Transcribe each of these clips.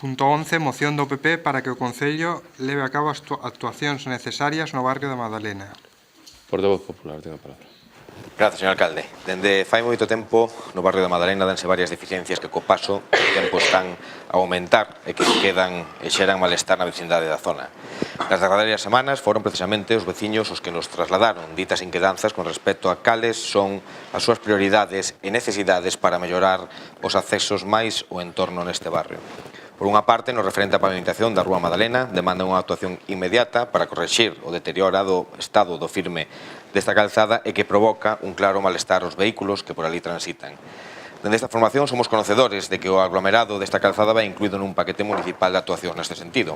Punto 11. Moción do PP para que o Concello leve a cabo as actuacións necesarias no barrio da Madalena. Portavoz popular, ten a palabra. Gracias, señor alcalde. Dende fai moito tempo no barrio da Madalena danse varias deficiencias que co paso do tempo están a aumentar e que quedan e xeran malestar na vecindade da zona. Nas derradeiras semanas foron precisamente os veciños os que nos trasladaron ditas inquedanzas con respecto a cales son as súas prioridades e necesidades para mellorar os accesos máis o entorno neste barrio. Por unha parte, no referente á pavimentación da Rúa Madalena, demanda unha actuación inmediata para correxir o deteriorado estado do firme desta calzada e que provoca un claro malestar aos vehículos que por ali transitan. Dende esta formación somos conocedores de que o aglomerado desta calzada vai incluído nun paquete municipal de actuacións neste sentido,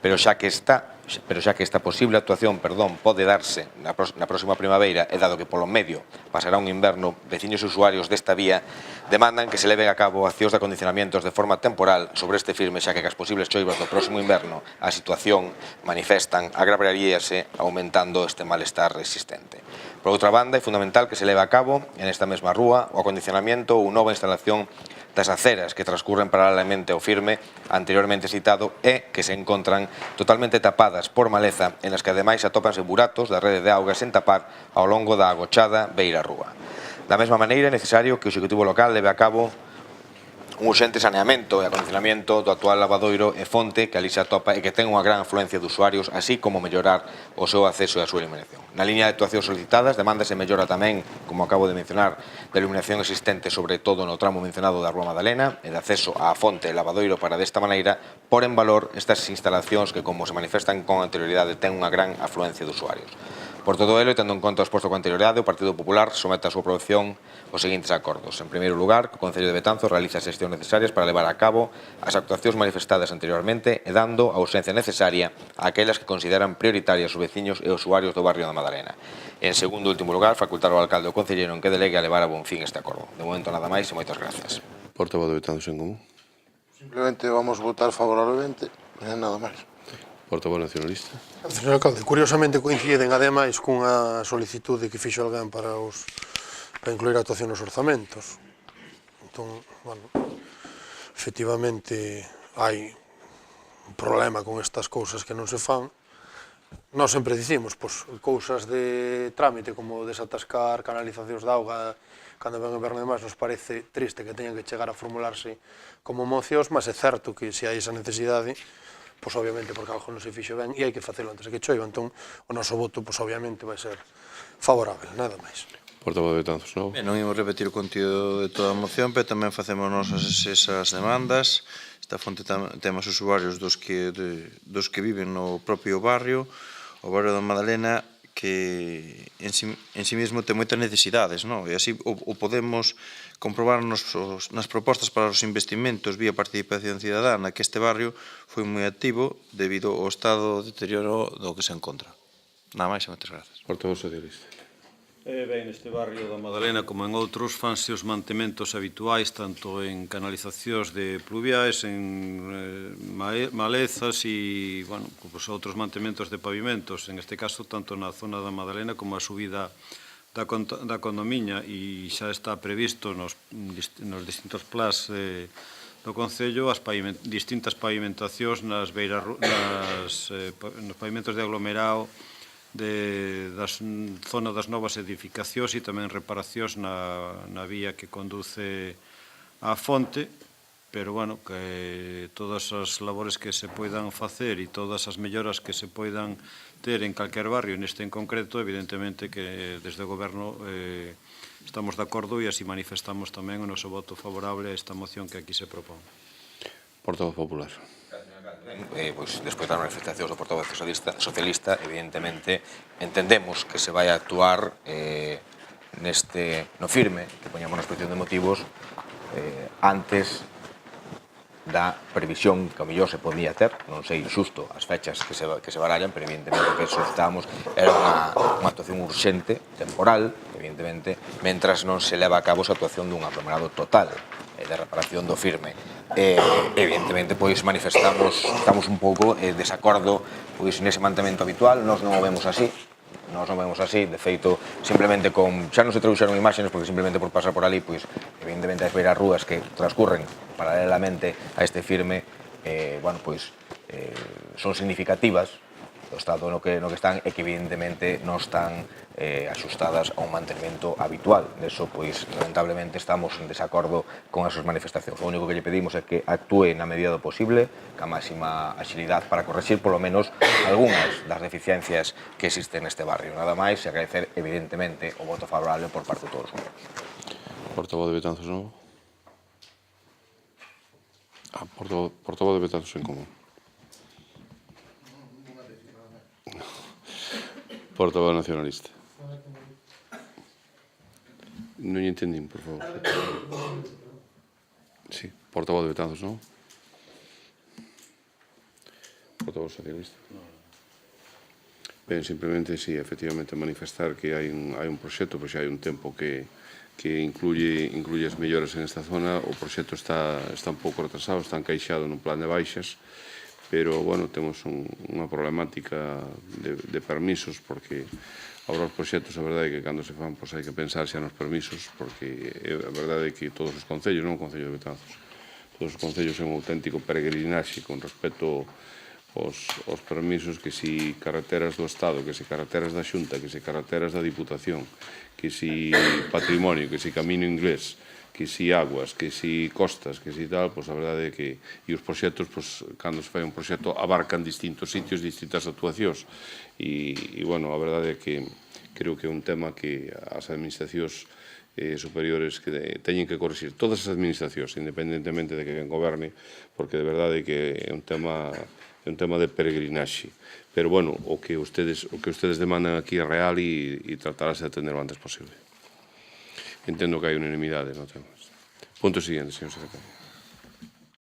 pero xa que esta posible actuación pode darse na próxima primavera e dado que polo medio pasará un inverno, veciños e usuarios desta vía demandan que se leve a cabo accións de acondicionamentos de forma temporal sobre este firme, xa que as posibles choivas do próximo inverno a situación, manifestan, agravaríase aumentando este malestar existente. Por outra banda, é fundamental que se leve a cabo en esta mesma rúa o acondicionamento ou nova instalación das aceras que transcurren paralelamente ao firme anteriormente citado e que se encontran totalmente tapadas por maleza en las que ademais atópanse buratos da rede de auga sen tapar ao longo da agochada beira rúa. Da mesma maneira, é necesario que o Executivo local leve a cabo un urxente saneamento e acondicionamento do actual lavadoiro e fonte que ali se atopa e que ten unha gran afluencia de usuarios, así como mellorar o seu acceso e a súa iluminación. Na liña de actuacións solicitadas, demándase mellora tamén, como acabo de mencionar, da iluminación existente, sobre todo no tramo mencionado da Rúa Madalena, e de acceso á fonte e lavadoiro para desta maneira por en valor estas instalacións que, como se manifestan con anterioridade, ten unha gran afluencia de usuarios. Por todo ello, e tendo en conta o exposto con anterioridade, o Partido Popular somete a súa aprobación os seguintes acordos. En primeiro lugar, que o Concello de Betanzos realiza as xestións necesarias para levar a cabo as actuacións manifestadas anteriormente e dando a urxencia necesaria a aquelas que consideran prioritarias os veciños e usuarios do barrio da Madalena. En segundo e último lugar, facultar ao alcalde o concelleiro en que delegue a levar a bon fin este acordo. De momento nada máis e moitas gracias. Portavoz de Betanzos en Común. Simplemente vamos votar favorablemente, nada máis. Portavoz nacionalista. Señor alcalde, curiosamente coinciden ademais cunha solicitude que fixo alguén para incluir a actuación nos orzamentos. Entón, bueno, efectivamente hai un problema con estas cousas que non se fan. Nós sempre dicimos, pois, cousas de trámite como desatascar canalizacións de auga cando ven o inverno demais, nos parece triste que teñan que chegar a formularse como mocións, mas é certo que se hai esa necesidade, pois obviamente porque algo non se fixo ben e hai que facelo antes de que choiva, entón o noso voto pois obviamente vai ser favorável, nada máis. Portavoz de Betanzos, non? Non imos repetir o contido de toda a moción, pero tamén facemos nosas esas demandas. Esta fonte temos usuarios dos que viven no propio barrio, o barrio da Madalena, que en sí mesmo ten moitas necesidades, non? E así o podemos comprobar nas propostas para os investimentos vía participación cidadana, que este barrio foi moi activo debido ao estado de deterioro do que se encontra. Nada máis e moitas grazas. Portavoz socialista. Ben, neste barrio da Madalena, como en outros, fanse os mantementos habituais, tanto en canalizacións de pluviais, en malezas e, bueno, os outros mantementos de pavimentos, en este caso, tanto na zona da Madalena como a subida da Condomiña, e xa está previsto nos distintos plans do Concello as distintas pavimentacións nos pavimentos de aglomerado das zona das novas edificacións e tamén reparacións na vía que conduce á fonte, pero, bueno, que todas as labores que se poidan facer e todas as melloras que se poidan ter en calquer barrio, neste en concreto, evidentemente que desde o Goberno estamos de acordo e así manifestamos tamén o noso voto favorable a esta moción que aquí se propón. Portavoz popular. Pois, despois das manifestacións do portavoz socialista, evidentemente, entendemos que se vai a actuar no firme que poñamos na exposición de motivos antes da previsión que ao mellor se podía ter, non sei xusto as fechas que se barallan, pero evidentemente que solicitábamos era unha actuación urxente, temporal, evidentemente, mentras non se leva a cabo a actuación dun aglomerado total de reparación do firme. Evidentemente, pois, estamos un pouco desacordo pois nese mantemento habitual, nós non o vemos así, de feito, simplemente xa non se trouxeron imaxes, porque simplemente por pasar por ali, pois, evidentemente, as beiras rúas que transcurren paralelamente a este firme, son significativas do estado no que están e que evidentemente non están axustadas a un mantenimento habitual. Deso, pois, lamentablemente estamos en desacordo con as súas manifestacións. O único que lle pedimos é que actúe na medida do posible, ca máxima axilidade para corregir polo menos algunhas das deficiencias que existen neste barrio. Nada máis, e agradecer evidentemente o voto favorable por parte de todos os grupos. Portavoz de Betanzos Novo. Portavoz de Betanzos en Común. Portavoz nacionalista. Non lle entendín, por favor. Sí, portavoz de Betanzos, non? Portavoz socialista. Ben, simplemente, sí, efectivamente, manifestar que hai un proxecto, pois hai un tempo que incluye as melloras en esta zona. O proxecto está un pouco retrasado, está encaixado nun plan de baixas, pero, bueno, temos unha problemática de permisos, porque agora os proxectos, a verdade é que cando se fan, pois hai que pensar xa nos permisos, porque a verdade é que todos os concellos, non o Concello de Betanzos, todos os concellos é un auténtico peregrinaxe con respecto aos permisos, que si carreteras do Estado, que si carreteras da Xunta, que si carreteras da Diputación, que si patrimonio, que si camino inglés, que si aguas, que si costas, que si tal, pois a verdade é que os proxectos, pois, cando se fai un proxecto, abarcan distintos sitios, distintas actuacións. E, bueno, a verdade é que creo que é un tema que as administracións superiores que teñen que corrixir, todas as administracións, independentemente de que quen goberne, porque de verdade é que é un tema de peregrinaxe. Pero, bueno, o que ustedes demandan aquí é real e tratarase de atender o antes posible. Entendo que hai unanimidade no tema. Punto siguiente, señor secretario.